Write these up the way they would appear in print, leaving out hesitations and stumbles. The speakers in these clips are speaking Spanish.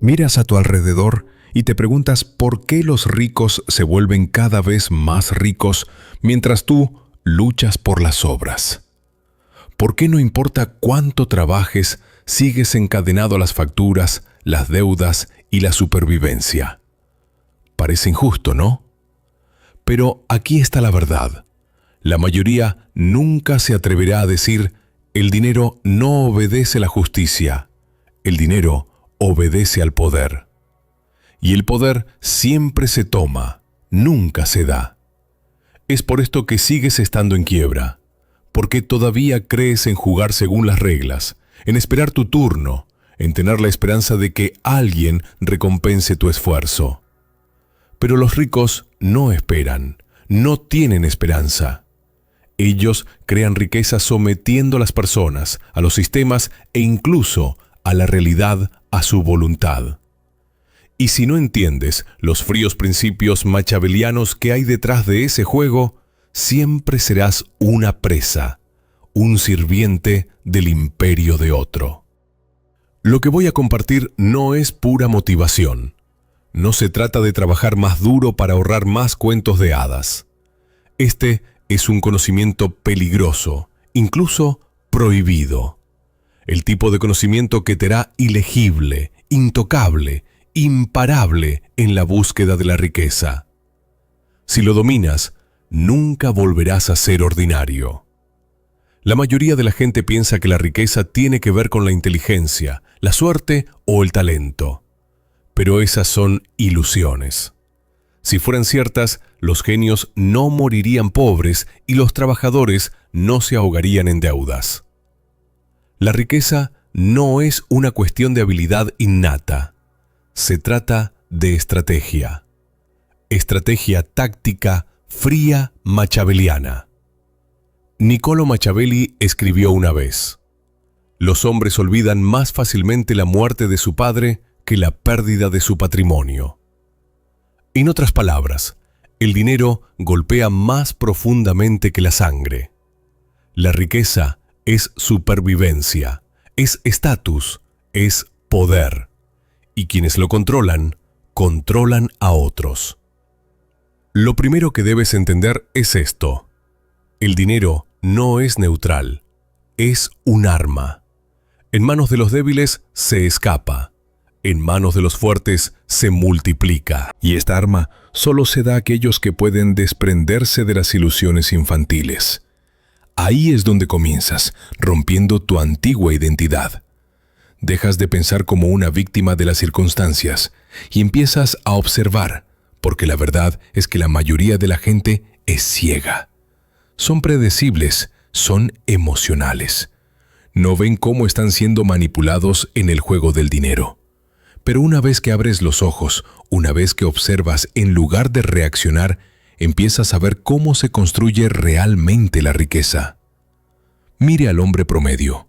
Miras a tu alrededor y te preguntas por qué los ricos se vuelven cada vez más ricos mientras tú luchas por las sobras. ¿Por qué no importa cuánto trabajes, sigues encadenado a las facturas, las deudas y la supervivencia? Parece injusto, ¿no? Pero aquí está la verdad. La mayoría nunca se atreverá a decir: el dinero no obedece a la justicia, el dinero obedece al poder. Y el poder siempre se toma, nunca se da. Es por esto que sigues estando en quiebra, porque todavía crees en jugar según las reglas, en esperar tu turno, en tener la esperanza de que alguien recompense tu esfuerzo. Pero los ricos no esperan, no tienen esperanza. Ellos crean riqueza sometiendo a las personas, a los sistemas e incluso a la realidad a su voluntad. Y si no entiendes los fríos principios machiavelianos que hay detrás de ese juego, siempre serás una presa, un sirviente del imperio de otro. Lo que voy a compartir no es pura motivación. No se trata de trabajar más duro para ahorrar más cuentos de hadas. Este es un conocimiento peligroso, incluso prohibido. El tipo de conocimiento que te hará ilegible, intocable, imparable en la búsqueda de la riqueza. Si lo dominas, nunca volverás a ser ordinario. La mayoría de la gente piensa que la riqueza tiene que ver con la inteligencia, la suerte o el talento. Pero esas son ilusiones. Si fueran ciertas, los genios no morirían pobres y los trabajadores no se ahogarían en deudas. La riqueza no es una cuestión de habilidad innata. Se trata de estrategia. Estrategia táctica fría machiaveliana. Niccolo Machiavelli escribió una vez: los hombres olvidan más fácilmente la muerte de su padre que la pérdida de su patrimonio. En otras palabras, el dinero golpea más profundamente que la sangre. La riqueza es supervivencia, es estatus, es poder. Y quienes lo controlan, controlan a otros. Lo primero que debes entender es esto: el dinero no es neutral, es un arma. En manos de los débiles se escapa, en manos de los fuertes se multiplica. Y esta arma solo se da a aquellos que pueden desprenderse de las ilusiones infantiles. Ahí es donde comienzas, rompiendo tu antigua identidad. Dejas de pensar como una víctima de las circunstancias y empiezas a observar, porque la verdad es que la mayoría de la gente es ciega. Son predecibles, son emocionales. No ven cómo están siendo manipulados en el juego del dinero. Pero una vez que abres los ojos, una vez que observas, en lugar de reaccionar, empiezas a ver cómo se construye realmente la riqueza. Mire al hombre promedio.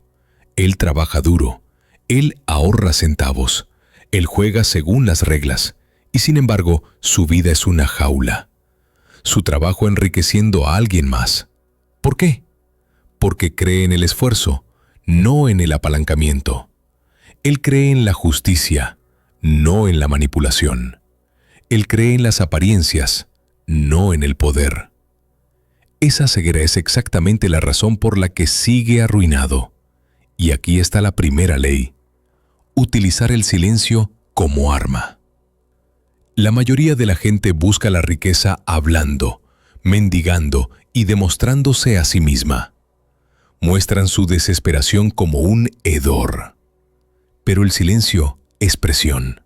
Él trabaja duro. Él ahorra centavos. Él juega según las reglas. Y sin embargo, su vida es una jaula. Su trabajo enriqueciendo a alguien más. ¿Por qué? Porque cree en el esfuerzo, no en el apalancamiento. Él cree en la justicia, no en la manipulación. Él cree en las apariencias, no en el poder. Esa ceguera es exactamente la razón por la que sigue arruinado. Y aquí está la primera ley: utilizar el silencio como arma. La mayoría de la gente busca la riqueza hablando, mendigando y demostrándose a sí misma. Muestran su desesperación como un hedor. Pero el silencio es presión.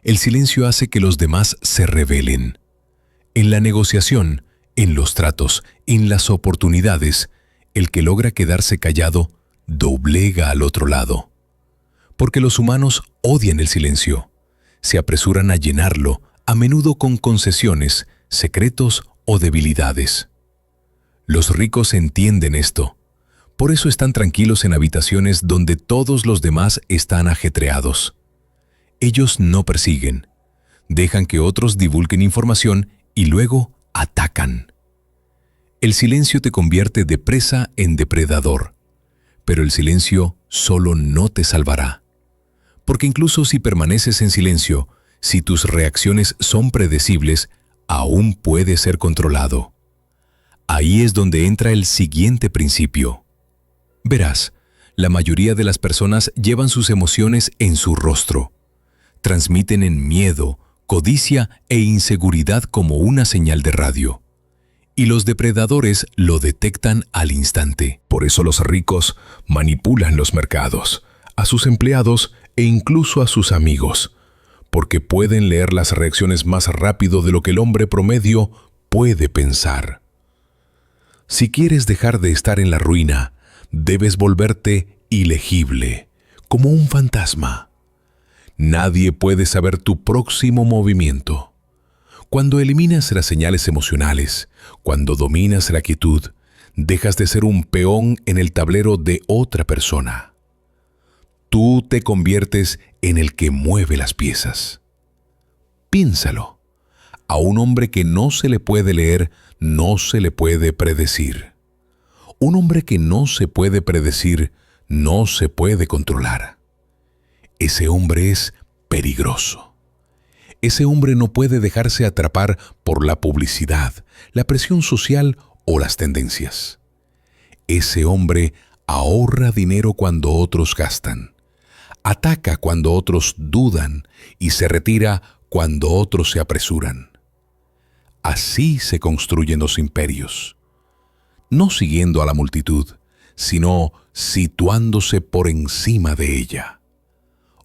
El silencio hace que los demás se rebelen. En la negociación, en los tratos, en las oportunidades, el que logra quedarse callado doblega al otro lado. Porque los humanos odian el silencio. Se apresuran a llenarlo, a menudo con concesiones, secretos o debilidades. Los ricos entienden esto. Por eso están tranquilos en habitaciones donde todos los demás están ajetreados. Ellos no persiguen. Dejan que otros divulguen información y luego atacan. El silencio te convierte de presa en depredador. Pero el silencio solo no te salvará. Porque incluso si permaneces en silencio, si tus reacciones son predecibles, aún puede ser controlado. Ahí es donde entra el siguiente principio. Verás, la mayoría de las personas llevan sus emociones en su rostro. Transmiten en miedo, codicia e inseguridad como una señal de radio. Y los depredadores lo detectan al instante. Por eso los ricos manipulan los mercados, a sus empleados e incluso a sus amigos, porque pueden leer las reacciones más rápido de lo que el hombre promedio puede pensar. Si quieres dejar de estar en la ruina, debes volverte ilegible, como un fantasma. Nadie puede saber tu próximo movimiento. Cuando eliminas las señales emocionales, cuando dominas la quietud, dejas de ser un peón en el tablero de otra persona. Tú te conviertes en el que mueve las piezas. Piénsalo. A un hombre que no se le puede leer, no se le puede predecir. Un hombre que no se puede predecir, no se puede controlar. Ese hombre es peligroso. Ese hombre no puede dejarse atrapar por la publicidad, la presión social o las tendencias. Ese hombre ahorra dinero cuando otros gastan, ataca cuando otros dudan y se retira cuando otros se apresuran. Así se construyen los imperios, no siguiendo a la multitud, sino situándose por encima de ella,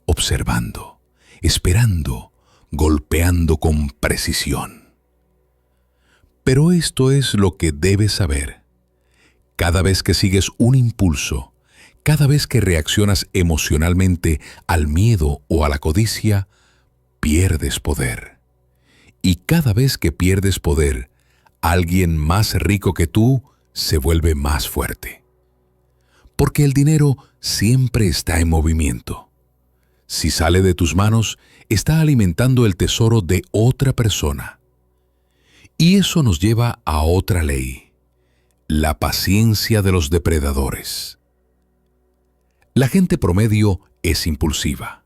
observando, esperando, golpeando con precisión. Pero esto es lo que debes saber. Cada vez que sigues un impulso, cada vez que reaccionas emocionalmente al miedo o a la codicia, pierdes poder. Y cada vez que pierdes poder, alguien más rico que tú se vuelve más fuerte. Porque el dinero siempre está en movimiento. Si sale de tus manos, está alimentando el tesoro de otra persona. Y eso nos lleva a otra ley: la paciencia de los depredadores. La gente promedio es impulsiva.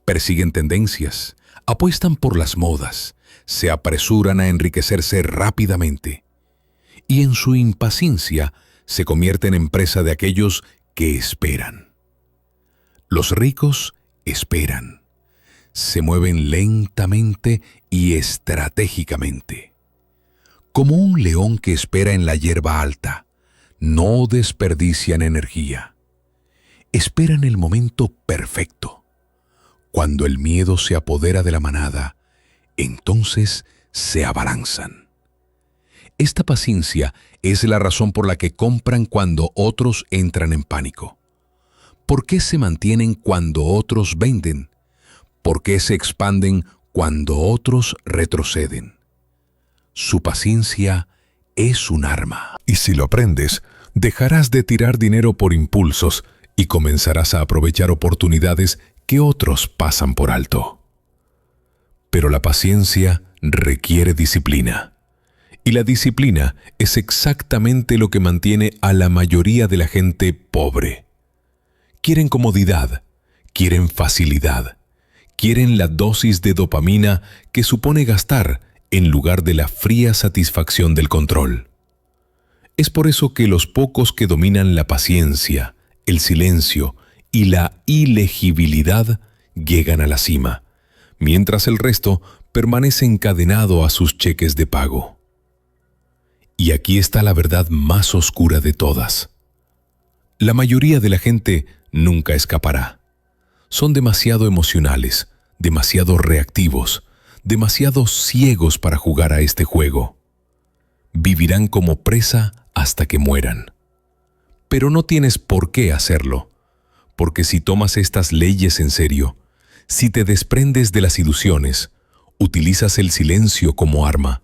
Persiguen tendencias, apuestan por las modas, se apresuran a enriquecerse rápidamente. Y en su impaciencia se convierten en presa de aquellos que esperan. Los ricos esperan. Se mueven lentamente y estratégicamente. Como un león que espera en la hierba alta, no desperdician energía. Esperan el momento perfecto. Cuando el miedo se apodera de la manada, entonces se abalanzan. Esta paciencia es la razón por la que compran cuando otros entran en pánico. ¿Por qué se mantienen cuando otros venden? ¿Por qué se expanden cuando otros retroceden? Su paciencia es un arma. Y si lo aprendes, dejarás de tirar dinero por impulsos y comenzarás a aprovechar oportunidades que otros pasan por alto. Pero la paciencia requiere disciplina. Y la disciplina es exactamente lo que mantiene a la mayoría de la gente pobre. Quieren comodidad, quieren facilidad, quieren la dosis de dopamina que supone gastar en lugar de la fría satisfacción del control. Es por eso que los pocos que dominan la paciencia, el silencio y la ilegibilidad llegan a la cima, mientras el resto permanece encadenado a sus cheques de pago. Y aquí está la verdad más oscura de todas. La mayoría de la gente nunca escapará. Son demasiado emocionales, demasiado reactivos, demasiado ciegos para jugar a este juego. Vivirán como presa hasta que mueran. Pero no tienes por qué hacerlo, porque si tomas estas leyes en serio, si te desprendes de las ilusiones, utilizas el silencio como arma,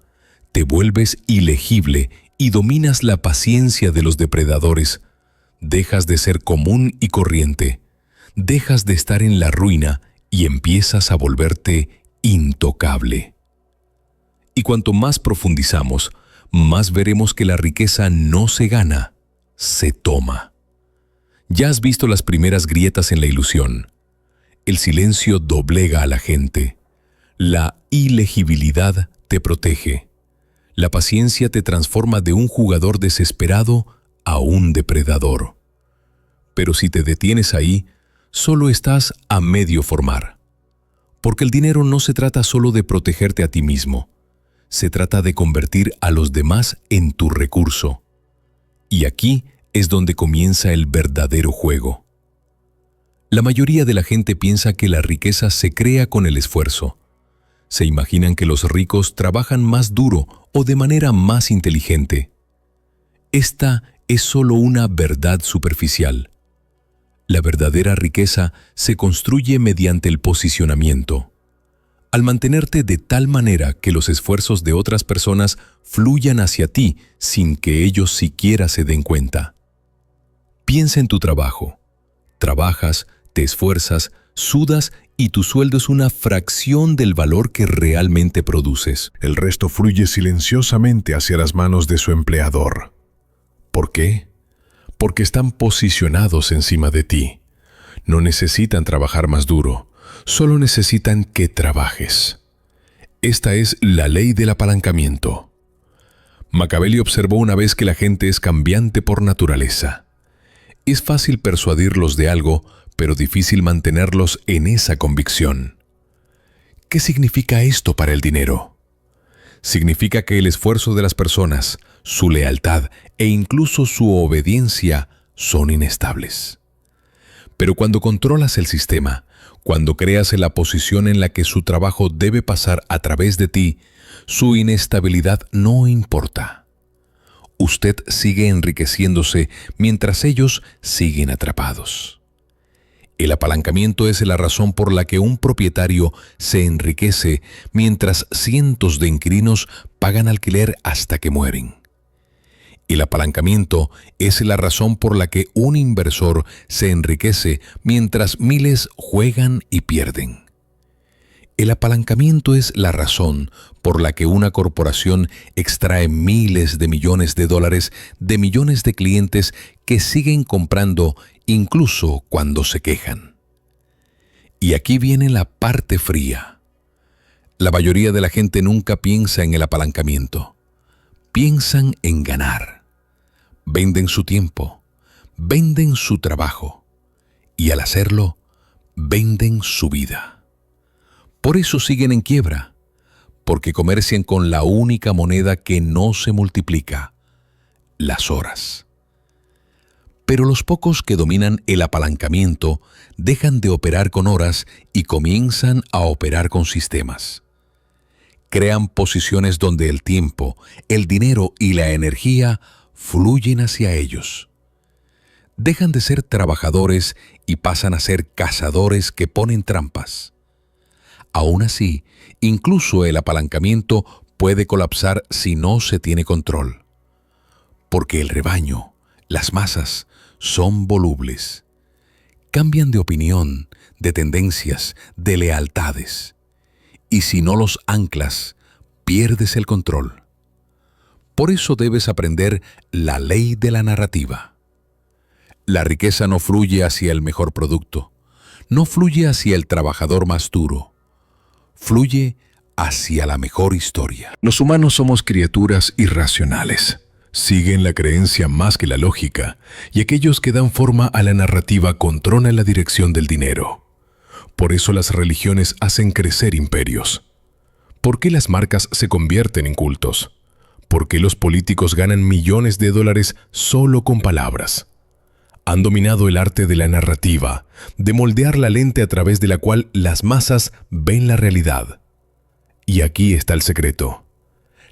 te vuelves ilegible y dominas la paciencia de los depredadores, dejas de ser común y corriente, dejas de estar en la ruina y empiezas a volverte intocable. Y cuanto más profundizamos, más veremos que la riqueza no se gana, se toma. Ya has visto las primeras grietas en la ilusión. El silencio doblega a la gente. La ilegibilidad te protege. La paciencia te transforma de un jugador desesperado a un depredador. Pero si te detienes ahí, solo estás a medio formar. Porque el dinero no se trata solo de protegerte a ti mismo. Se trata de convertir a los demás en tu recurso. Y aquí es donde comienza el verdadero juego. La mayoría de la gente piensa que la riqueza se crea con el esfuerzo. Se imaginan que los ricos trabajan más duro o de manera más inteligente. Esta es solo una verdad superficial. La verdadera riqueza se construye mediante el posicionamiento. Al mantenerte de tal manera que los esfuerzos de otras personas fluyan hacia ti sin que ellos siquiera se den cuenta. Piensa en tu trabajo. Trabajas, te esfuerzas, sudas y tu sueldo es una fracción del valor que realmente produces. El resto fluye silenciosamente hacia las manos de su empleador. ¿Por qué? Porque están posicionados encima de ti. No necesitan trabajar más duro, solo necesitan que trabajes. Esta es la ley del apalancamiento. Machiavelli observó una vez que la gente es cambiante por naturaleza. Es fácil persuadirlos de algo, pero difícil mantenerlos en esa convicción. ¿Qué significa esto para el dinero? Significa que el esfuerzo de las personas, su lealtad e incluso su obediencia son inestables. Pero cuando controlas el sistema, cuando creas la posición en la que su trabajo debe pasar a través de ti, su inestabilidad no importa. Usted sigue enriqueciéndose mientras ellos siguen atrapados. El apalancamiento es la razón por la que un propietario se enriquece mientras cientos de inquilinos pagan alquiler hasta que mueren. El apalancamiento es la razón por la que un inversor se enriquece mientras miles juegan y pierden. El apalancamiento es la razón por la que una corporación extrae miles de millones de dólares de millones de clientes que siguen comprando incluso cuando se quejan. Y aquí viene la parte fría. La mayoría de la gente nunca piensa en el apalancamiento. Piensan en ganar. Venden su tiempo, venden su trabajo y al hacerlo, venden su vida. Por eso siguen en quiebra, porque comercian con la única moneda que no se multiplica, las horas. Pero los pocos que dominan el apalancamiento dejan de operar con horas y comienzan a operar con sistemas. Crean posiciones donde el tiempo, el dinero y la energía fluyen hacia ellos. Dejan de ser trabajadores y pasan a ser cazadores que ponen trampas. Aún así, incluso el apalancamiento puede colapsar si no se tiene control. Porque el rebaño, las masas, son volubles. Cambian de opinión, de tendencias, de lealtades. Y si no los anclas, pierdes el control. Por eso debes aprender la ley de la narrativa. La riqueza no fluye hacia el mejor producto, no fluye hacia el trabajador más duro, fluye hacia la mejor historia. Los humanos somos criaturas irracionales. Siguen la creencia más que la lógica, y aquellos que dan forma a la narrativa controlan la dirección del dinero. Por eso las religiones hacen crecer imperios. ¿Por qué las marcas se convierten en cultos? ¿Por qué los políticos ganan millones de dólares solo con palabras? Han dominado el arte de la narrativa, de moldear la lente a través de la cual las masas ven la realidad. Y aquí está el secreto.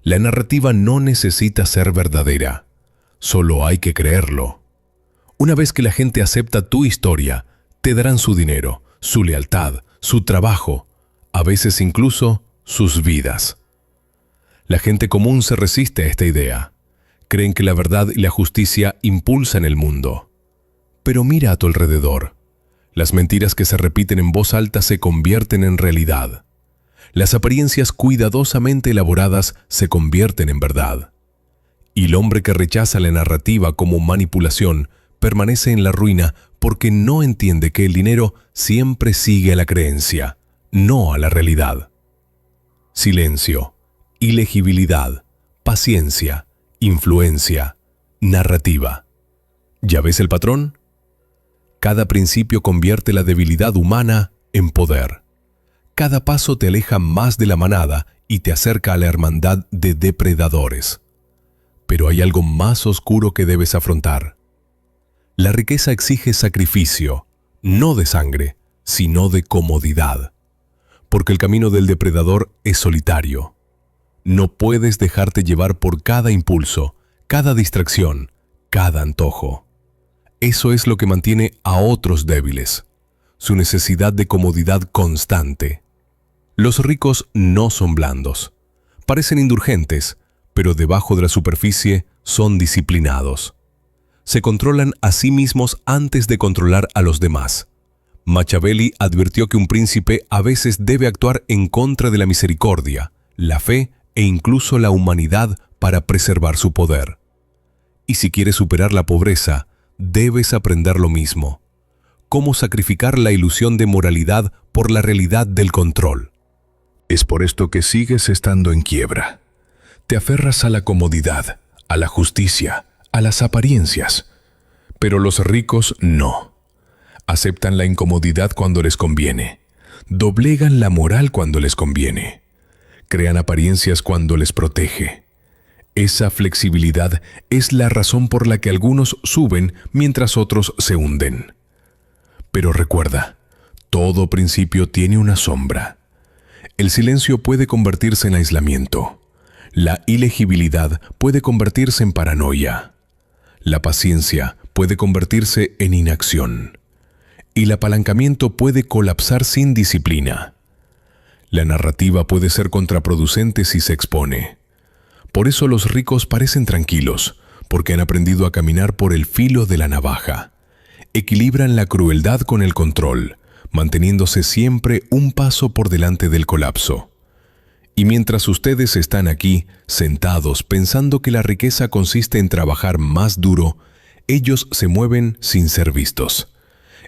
La narrativa no necesita ser verdadera, solo hay que creerlo. Una vez que la gente acepta tu historia, te darán su dinero, su lealtad, su trabajo, a veces incluso sus vidas. La gente común se resiste a esta idea. Creen que la verdad y la justicia impulsan el mundo. Pero mira a tu alrededor. Las mentiras que se repiten en voz alta se convierten en realidad. Las apariencias cuidadosamente elaboradas se convierten en verdad. Y el hombre que rechaza la narrativa como manipulación permanece en la ruina porque no entiende que el dinero siempre sigue a la creencia, no a la realidad. Silencio, ilegibilidad, paciencia, influencia, narrativa. ¿Ya ves el patrón? Cada principio convierte la debilidad humana en poder. Cada paso te aleja más de la manada y te acerca a la hermandad de depredadores. Pero hay algo más oscuro que debes afrontar. La riqueza exige sacrificio, no de sangre, sino de comodidad. Porque el camino del depredador es solitario. No puedes dejarte llevar por cada impulso, cada distracción, cada antojo. Eso es lo que mantiene a otros débiles, su necesidad de comodidad constante. Los ricos no son blandos. Parecen indulgentes, pero debajo de la superficie son disciplinados. Se controlan a sí mismos antes de controlar a los demás. Machiavelli advirtió que un príncipe a veces debe actuar en contra de la misericordia, la fe e incluso la humanidad para preservar su poder. Y si quieres superar la pobreza, debes aprender lo mismo. Cómo sacrificar la ilusión de moralidad por la realidad del control. Es por esto que sigues estando en quiebra. Te aferras a la comodidad, a la justicia, a las apariencias. Pero los ricos no. Aceptan la incomodidad cuando les conviene. Doblegan la moral cuando les conviene. Crean apariencias cuando les protege. Esa flexibilidad es la razón por la que algunos suben mientras otros se hunden. Pero recuerda, todo principio tiene una sombra. El silencio puede convertirse en aislamiento. La ilegibilidad puede convertirse en paranoia. La paciencia puede convertirse en inacción. Y el apalancamiento puede colapsar sin disciplina. La narrativa puede ser contraproducente si se expone. Por eso los ricos parecen tranquilos, porque han aprendido a caminar por el filo de la navaja. Equilibran la crueldad con el control, manteniéndose siempre un paso por delante del colapso. Y mientras ustedes están aquí, sentados, pensando que la riqueza consiste en trabajar más duro, ellos se mueven sin ser vistos.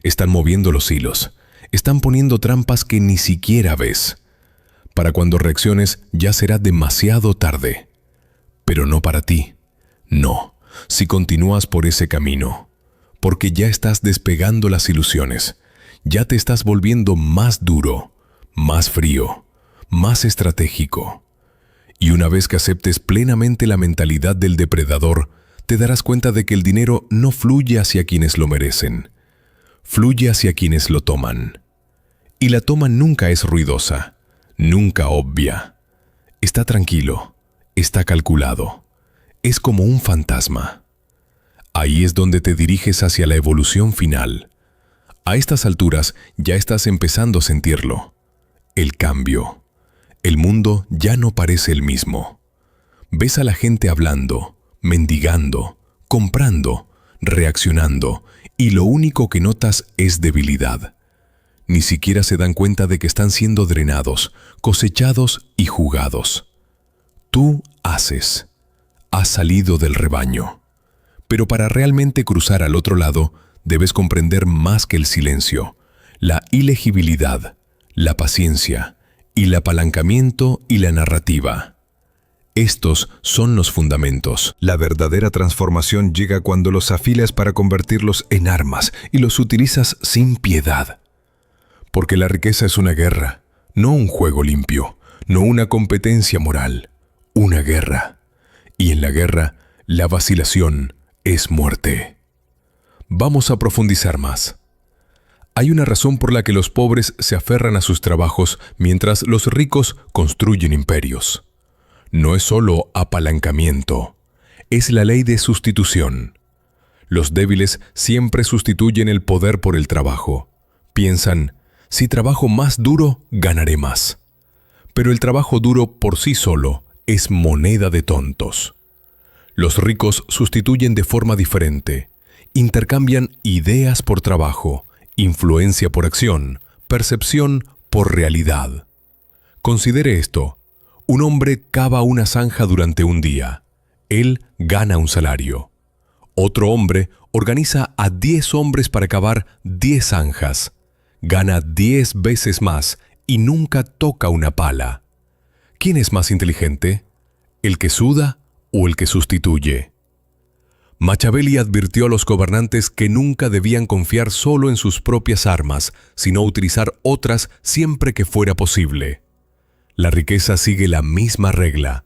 Están moviendo los hilos, están poniendo trampas que ni siquiera ves. Para cuando reacciones ya será demasiado tarde. Pero no para ti. No, si continúas por ese camino. Porque ya estás despegando las ilusiones. Ya te estás volviendo más duro, más frío, más estratégico. Y una vez que aceptes plenamente la mentalidad del depredador, te darás cuenta de que el dinero no fluye hacia quienes lo merecen. Fluye hacia quienes lo toman. Y la toma nunca es ruidosa, nunca obvia. Está tranquilo, está calculado. Es como un fantasma. Ahí es donde te diriges hacia la evolución final. A estas alturas ya estás empezando a sentirlo. El cambio. El mundo ya no parece el mismo. Ves a la gente hablando, mendigando, comprando, reaccionando, y lo único que notas es debilidad. Ni siquiera se dan cuenta de que están siendo drenados, cosechados y jugados. Tú haces. Has salido del rebaño. Pero para realmente cruzar al otro lado, debes comprender más que el silencio, la ilegibilidad, la paciencia, y el apalancamiento y la narrativa. Estos son los fundamentos. La verdadera transformación llega cuando los afilas para convertirlos en armas y los utilizas sin piedad. Porque la riqueza es una guerra, no un juego limpio, no una competencia moral, una guerra. Y en la guerra, la vacilación es muerte. Vamos a profundizar más. Hay una razón por la que los pobres se aferran a sus trabajos mientras los ricos construyen imperios. No es solo apalancamiento, es la ley de sustitución. Los débiles siempre sustituyen el poder por el trabajo. Piensan, si trabajo más duro, ganaré más. Pero el trabajo duro por sí solo es moneda de tontos. Los ricos sustituyen de forma diferente. Intercambian ideas por trabajo, influencia por acción, percepción por realidad. Considere esto. Un hombre cava una zanja durante un día. Él gana un salario. Otro hombre organiza a 10 hombres para cavar 10 zanjas. Gana 10 veces más y nunca toca una pala. ¿Quién es más inteligente? ¿El que suda o el que sustituye? Machiavelli advirtió a los gobernantes que nunca debían confiar solo en sus propias armas, sino utilizar otras siempre que fuera posible. La riqueza sigue la misma regla.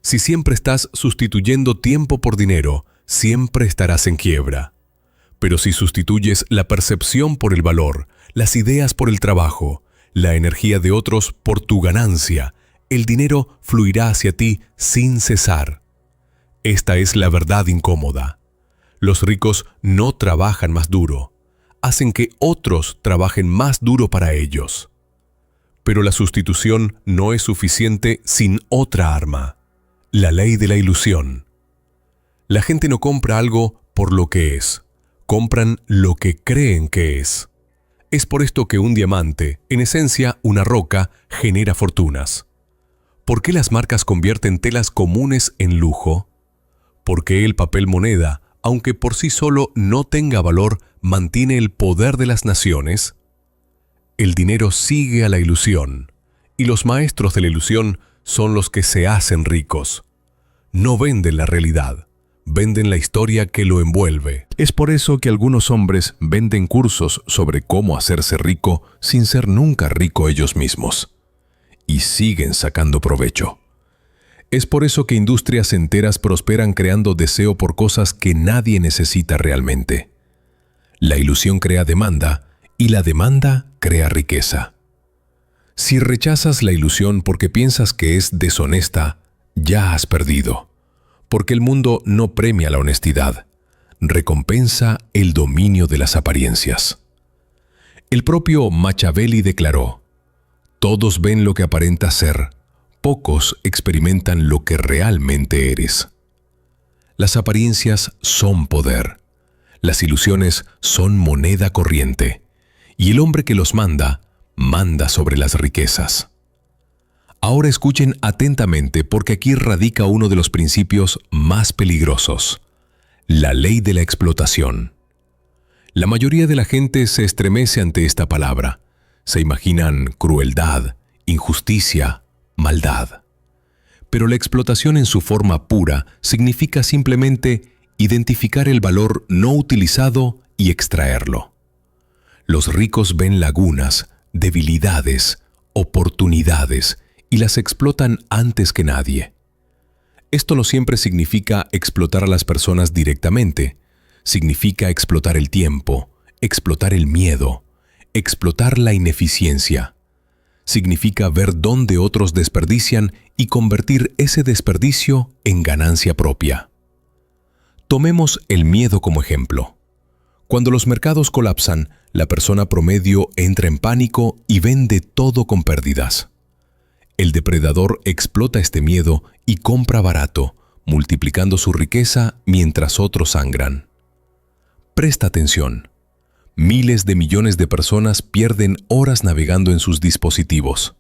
Si siempre estás sustituyendo tiempo por dinero, siempre estarás en quiebra. Pero si sustituyes la percepción por el valor, las ideas por el trabajo, la energía de otros por tu ganancia, el dinero fluirá hacia ti sin cesar. Esta es la verdad incómoda. Los ricos no trabajan más duro, hacen que otros trabajen más duro para ellos. Pero la sustitución no es suficiente sin otra arma, la ley de la ilusión. La gente no compra algo por lo que es, compran lo que creen que es. Es por esto que un diamante, en esencia una roca, genera fortunas. ¿Por qué las marcas convierten telas comunes en lujo? ¿Por qué el papel moneda, aunque por sí solo no tenga valor, mantiene el poder de las naciones? El dinero sigue a la ilusión, y los maestros de la ilusión son los que se hacen ricos. No venden la realidad, venden la historia que lo envuelve. Es por eso que algunos hombres venden cursos sobre cómo hacerse rico sin ser nunca rico ellos mismos. Y siguen sacando provecho. Es por eso que industrias enteras prosperan creando deseo por cosas que nadie necesita realmente. La ilusión crea demanda y la demanda crea riqueza. Si rechazas la ilusión porque piensas que es deshonesta, ya has perdido. Porque el mundo no premia la honestidad, recompensa el dominio de las apariencias. El propio Machiavelli declaró: todos ven lo que aparenta ser, pocos experimentan lo que realmente eres. Las apariencias son poder, las ilusiones son moneda corriente, y el hombre que los manda, manda sobre las riquezas. Ahora escuchen atentamente porque aquí radica uno de los principios más peligrosos, la ley de la explotación. La mayoría de la gente se estremece ante esta palabra. Se imaginan crueldad, injusticia, maldad. Pero la explotación en su forma pura significa simplemente identificar el valor no utilizado y extraerlo. Los ricos ven lagunas, debilidades, oportunidades y las explotan antes que nadie. Esto no siempre significa explotar a las personas directamente. Significa explotar el tiempo, explotar el miedo, explotar la ineficiencia. Significa ver dónde otros desperdician y convertir ese desperdicio en ganancia propia. Tomemos el miedo como ejemplo. Cuando los mercados colapsan, la persona promedio entra en pánico y vende todo con pérdidas. El depredador explota este miedo y compra barato, multiplicando su riqueza mientras otros sangran. Presta atención. Miles de millones de personas pierden horas navegando en sus dispositivos.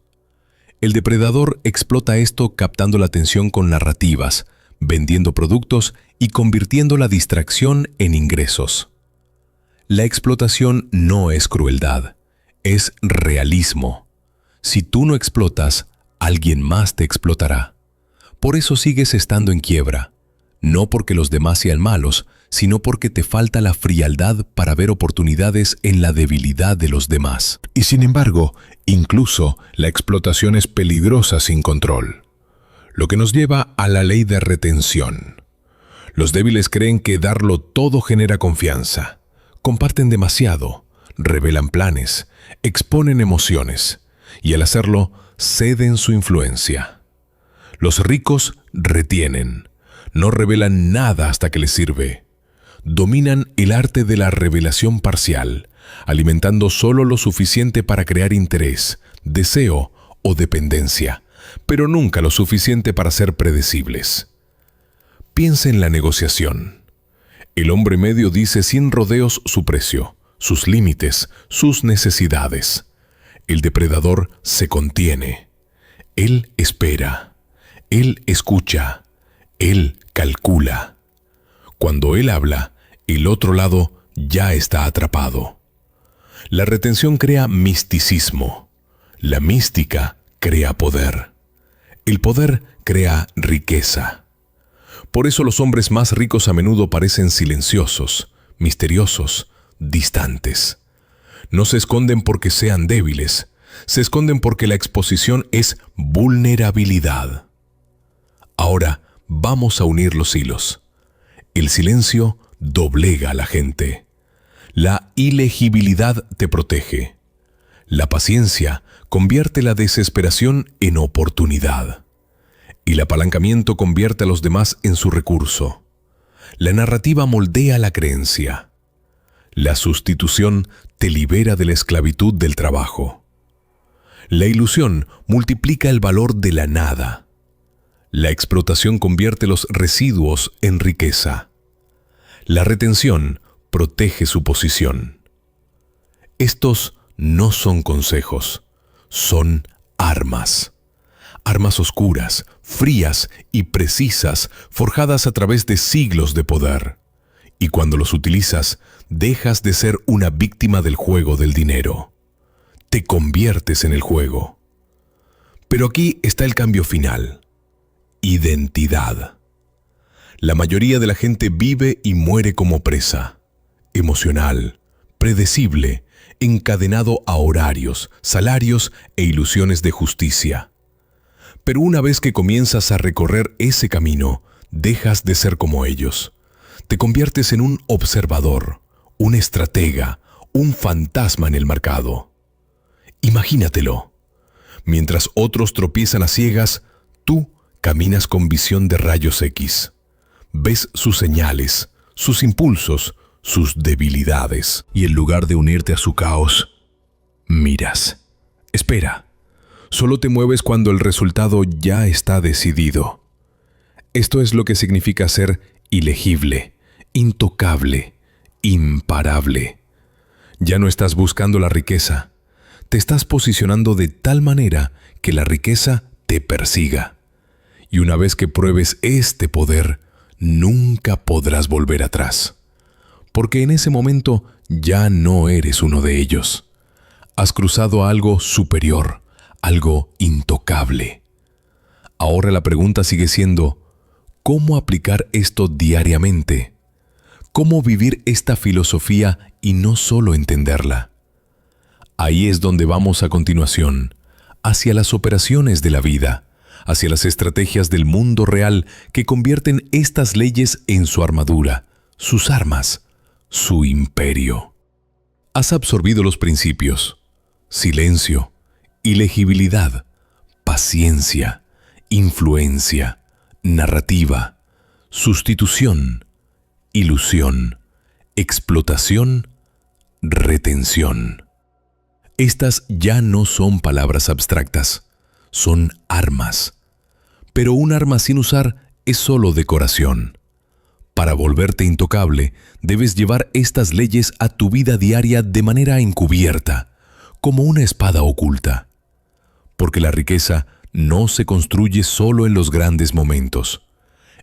El depredador explota esto captando la atención con narrativas, vendiendo productos y convirtiendo la distracción en ingresos. La explotación no es crueldad, es realismo. Si tú no explotas, alguien más te explotará. Por eso sigues estando en quiebra, no porque los demás sean malos, sino porque te falta la frialdad para ver oportunidades en la debilidad de los demás. Y sin embargo, incluso la explotación es peligrosa sin control, lo que nos lleva a la ley de retención. Los débiles creen que darlo todo genera confianza, comparten demasiado, revelan planes, exponen emociones, y al hacerlo, ceden su influencia. Los ricos retienen, no revelan nada hasta que les sirve. Dominan el arte de la revelación parcial, alimentando solo lo suficiente para crear interés, deseo o dependencia, pero nunca lo suficiente para ser predecibles. Piensa en la negociación. El hombre medio dice sin rodeos su precio, sus límites, sus necesidades. El depredador se contiene. Él espera. Él escucha. Él calcula. Cuando él habla, El otro lado ya está atrapado. La retención crea misticismo. La mística crea poder. El poder crea riqueza. Por eso los hombres más ricos a menudo parecen silenciosos, misteriosos, distantes. No se esconden porque sean débiles, se esconden porque la exposición es vulnerabilidad. Ahora vamos a unir los hilos. El silencio doblega a la gente. La ilegibilidad te protege. La paciencia convierte la desesperación en oportunidad. Y el apalancamiento convierte a los demás en su recurso. La narrativa moldea la creencia. La sustitución te libera de la esclavitud del trabajo. La ilusión multiplica el valor de la nada. La explotación convierte los residuos en riqueza. La retención protege su posición. Estos no son consejos, son armas. Armas oscuras, frías y precisas, forjadas a través de siglos de poder. Y cuando los utilizas, dejas de ser una víctima del juego del dinero. Te conviertes en el juego. Pero aquí está el cambio final. Identidad. La mayoría de la gente vive y muere como presa. Emocional, predecible, encadenado a horarios, salarios e ilusiones de justicia. Pero una vez que comienzas a recorrer ese camino, dejas de ser como ellos. Te conviertes en un observador, un estratega, un fantasma en el mercado. Imagínatelo. Mientras otros tropiezan a ciegas, tú caminas con visión de rayos X. Ves sus señales, sus impulsos, sus debilidades. Y en lugar de unirte a su caos, miras. Espera. Solo te mueves cuando el resultado ya está decidido. Esto es lo que significa ser ilegible, intocable, imparable. Ya no estás buscando la riqueza. Te estás posicionando de tal manera que la riqueza te persiga. Y una vez que pruebes este poder, nunca podrás volver atrás. Porque en ese momento ya no eres uno de ellos. Has cruzado a algo superior, algo intocable. Ahora la pregunta sigue siendo, ¿cómo aplicar esto diariamente? ¿Cómo vivir esta filosofía y no solo entenderla? Ahí es donde vamos a continuación, hacia las operaciones de la vida, hacia las estrategias del mundo real que convierten estas leyes en su armadura, sus armas, su imperio. Has absorbido los principios: silencio, ilegibilidad, paciencia, influencia, narrativa, sustitución, ilusión, explotación, retención. Estas ya no son palabras abstractas, son armas. Pero un arma sin usar es solo decoración. Para volverte intocable, debes llevar estas leyes a tu vida diaria de manera encubierta, como una espada oculta. Porque la riqueza no se construye solo en los grandes momentos.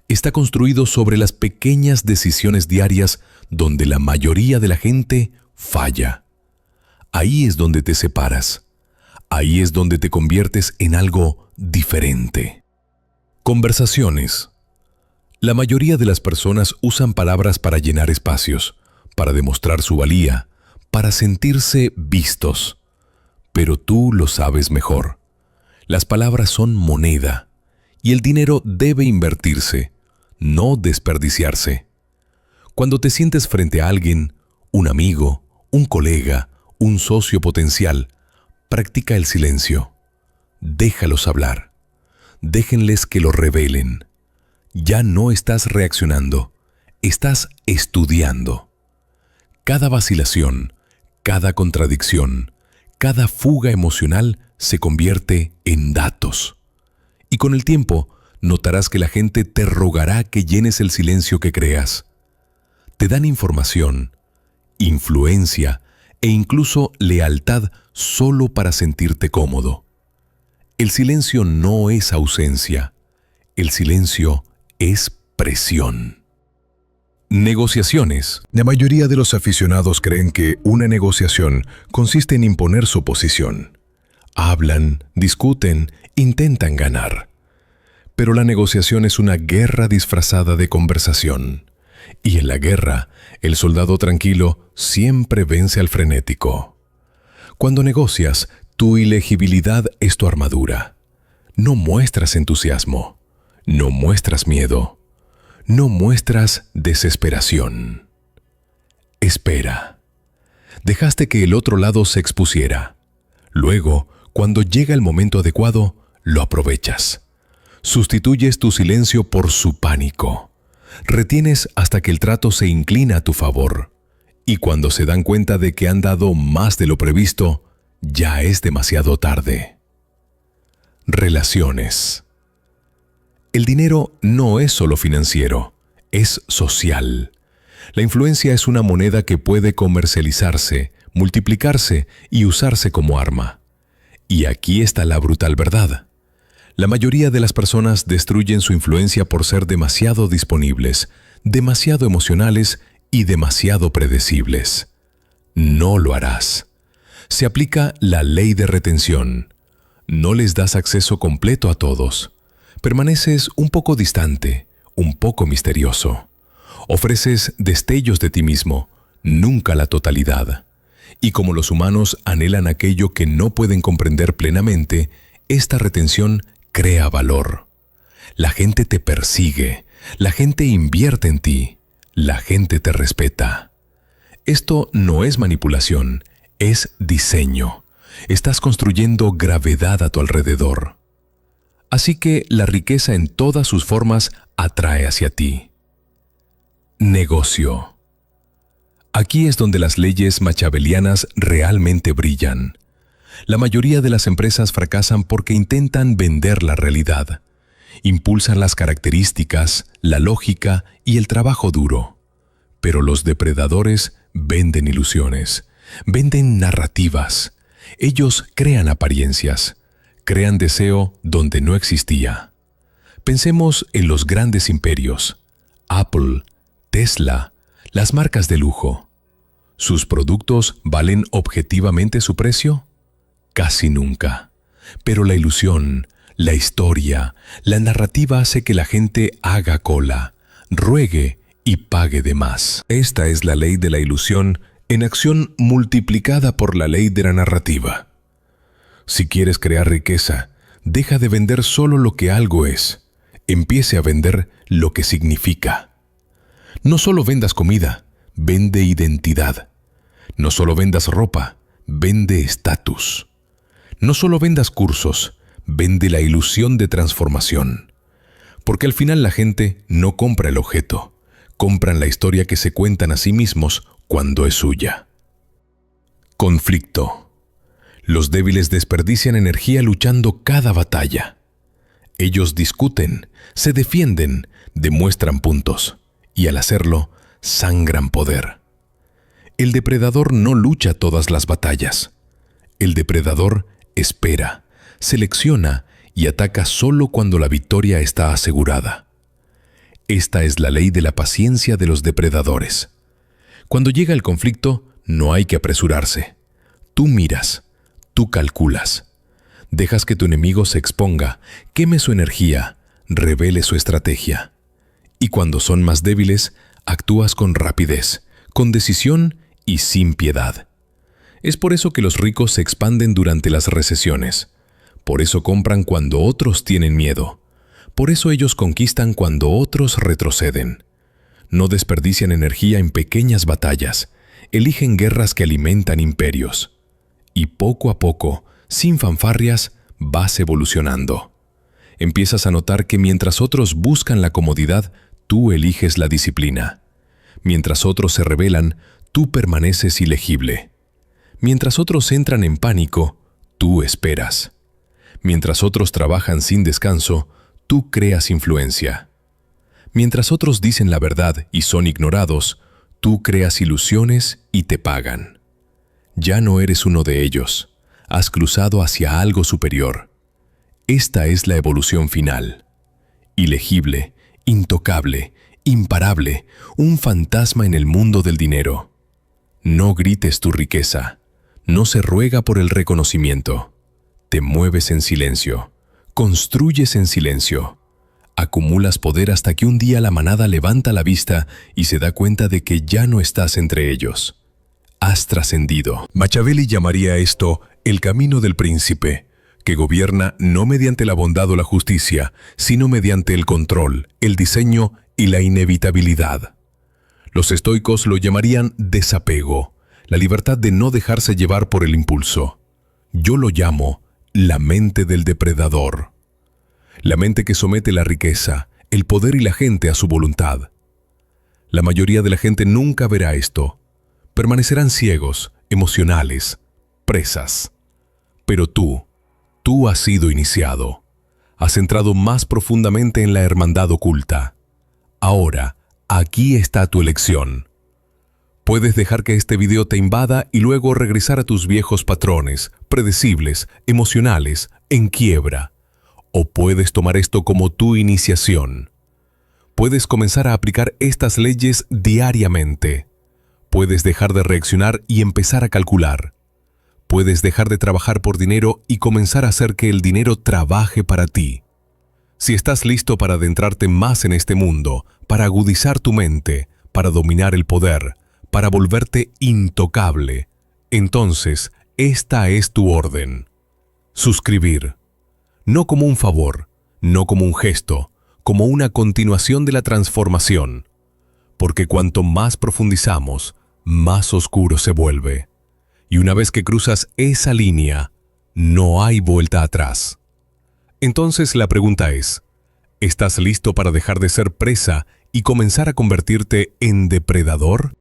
Está construido sobre las pequeñas decisiones diarias donde la mayoría de la gente falla. Ahí es donde te separas. Ahí es donde te conviertes en algo diferente. Conversaciones. La mayoría de las personas usan palabras para llenar espacios, para demostrar su valía, para sentirse vistos. Pero tú lo sabes mejor. Las palabras son moneda, y el dinero debe invertirse, no desperdiciarse. Cuando te sientes frente a alguien, un amigo, un colega, un socio potencial, practica el silencio. Déjalos hablar. Déjenles que lo revelen. Ya no estás reaccionando, estás estudiando. Cada vacilación, cada contradicción, cada fuga emocional se convierte en datos. Y con el tiempo, notarás que la gente te rogará que llenes el silencio que creas. Te dan información, influencia e incluso lealtad solo para sentirte cómodo. El silencio no es ausencia, el silencio es presión. Negociaciones. La mayoría de los aficionados creen que una negociación consiste en imponer su posición. Hablan, discuten, intentan ganar. Pero la negociación es una guerra disfrazada de conversación. Y en la guerra, el soldado tranquilo siempre vence al frenético. Cuando negocias, tu ilegibilidad es tu armadura. No muestras entusiasmo, no muestras miedo, no muestras desesperación. Espera. Dejaste que el otro lado se expusiera. Luego, cuando llega el momento adecuado, lo aprovechas. Sustituyes tu silencio por su pánico. Retienes hasta que el trato se inclina a tu favor. Y cuando se dan cuenta de que han dado más de lo previsto, ya es demasiado tarde. Relaciones. El dinero no es solo financiero, es social. La influencia es una moneda que puede comercializarse, multiplicarse y usarse como arma. Y aquí está la brutal verdad. La mayoría de las personas destruyen su influencia por ser demasiado disponibles, demasiado emocionales y demasiado predecibles. No lo harás. Se aplica la ley de retención. No les das acceso completo a todos. Permaneces un poco distante, un poco misterioso. Ofreces destellos de ti mismo, nunca la totalidad. Y como los humanos anhelan aquello que no pueden comprender plenamente, esta retención crea valor. La gente te persigue, la gente invierte en ti, la gente te respeta. Esto no es manipulación, es diseño. Estás construyendo gravedad a tu alrededor. Así que la riqueza en todas sus formas atrae hacia ti. Negocio. Aquí es donde las leyes machiavelianas realmente brillan. La mayoría de las empresas fracasan porque intentan vender la realidad. Impulsan las características, la lógica y el trabajo duro. Pero los depredadores venden ilusiones, venden narrativas. Ellos crean apariencias, crean deseo donde no existía. Pensemos en los grandes imperios, Apple, Tesla, las marcas de lujo. ¿Sus productos valen objetivamente su precio? Casi nunca. Pero la ilusión, la historia, la narrativa hace que la gente haga cola, ruegue y pague de más. Esta es la ley de la ilusión en acción multiplicada por la ley de la narrativa. Si quieres crear riqueza, deja de vender solo lo que algo es. Empiece a vender lo que significa. No solo vendas comida, vende identidad. No solo vendas ropa, vende estatus. No solo vendas cursos, vende la ilusión de transformación. Porque al final la gente no compra el objeto, compran la historia que se cuentan a sí mismos cuando es suya. Conflicto. Los débiles desperdician energía luchando cada batalla. Ellos discuten, se defienden, demuestran puntos, y al hacerlo, sangran poder. El depredador no lucha todas las batallas. El depredador espera, selecciona y ataca solo cuando la victoria está asegurada. Esta es la ley de la paciencia de los depredadores. Cuando llega el conflicto, no hay que apresurarse. Tú miras, tú calculas. Dejas que tu enemigo se exponga, queme su energía, revele su estrategia. Y cuando son más débiles, actúas con rapidez, con decisión y sin piedad. Es por eso que los ricos se expanden durante las recesiones. Por eso compran cuando otros tienen miedo. Por eso ellos conquistan cuando otros retroceden. No desperdician energía en pequeñas batallas. Eligen guerras que alimentan imperios. Y poco a poco, sin fanfarrias, vas evolucionando. Empiezas a notar que mientras otros buscan la comodidad, tú eliges la disciplina. Mientras otros se rebelan, tú permaneces ilegible. Mientras otros entran en pánico, tú esperas. Mientras otros trabajan sin descanso, tú creas influencia. Mientras otros dicen la verdad y son ignorados, tú creas ilusiones y te pagan. Ya no eres uno de ellos. Has cruzado hacia algo superior. Esta es la evolución final. Ilegible, intocable, imparable, un fantasma en el mundo del dinero. No grites tu riqueza, no se ruega por el reconocimiento. Te mueves en silencio, construyes en silencio. Acumulas poder hasta que un día la manada levanta la vista y se da cuenta de que ya no estás entre ellos. Has trascendido. Machiavelli llamaría a esto el camino del príncipe, que gobierna no mediante la bondad o la justicia, sino mediante el control, el diseño y la inevitabilidad. Los estoicos lo llamarían desapego, la libertad de no dejarse llevar por el impulso. Yo lo llamo la mente del depredador. La mente que somete la riqueza, el poder y la gente a su voluntad. La mayoría de la gente nunca verá esto. Permanecerán ciegos, emocionales, presas. Pero tú has sido iniciado. Has entrado más profundamente en la hermandad oculta. Ahora, aquí está tu elección. Puedes dejar que este video te invada y luego regresar a tus viejos patrones, predecibles, emocionales, en quiebra. O puedes tomar esto como tu iniciación. Puedes comenzar a aplicar estas leyes diariamente. Puedes dejar de reaccionar y empezar a calcular. Puedes dejar de trabajar por dinero y comenzar a hacer que el dinero trabaje para ti. Si estás listo para adentrarte más en este mundo, para agudizar tu mente, para dominar el poder, para volverte intocable, entonces esta es tu orden. Suscribir. No como un favor, no como un gesto, como una continuación de la transformación. Porque cuanto más profundizamos, más oscuro se vuelve. Y una vez que cruzas esa línea, no hay vuelta atrás. Entonces la pregunta es, ¿estás listo para dejar de ser presa y comenzar a convertirte en depredador?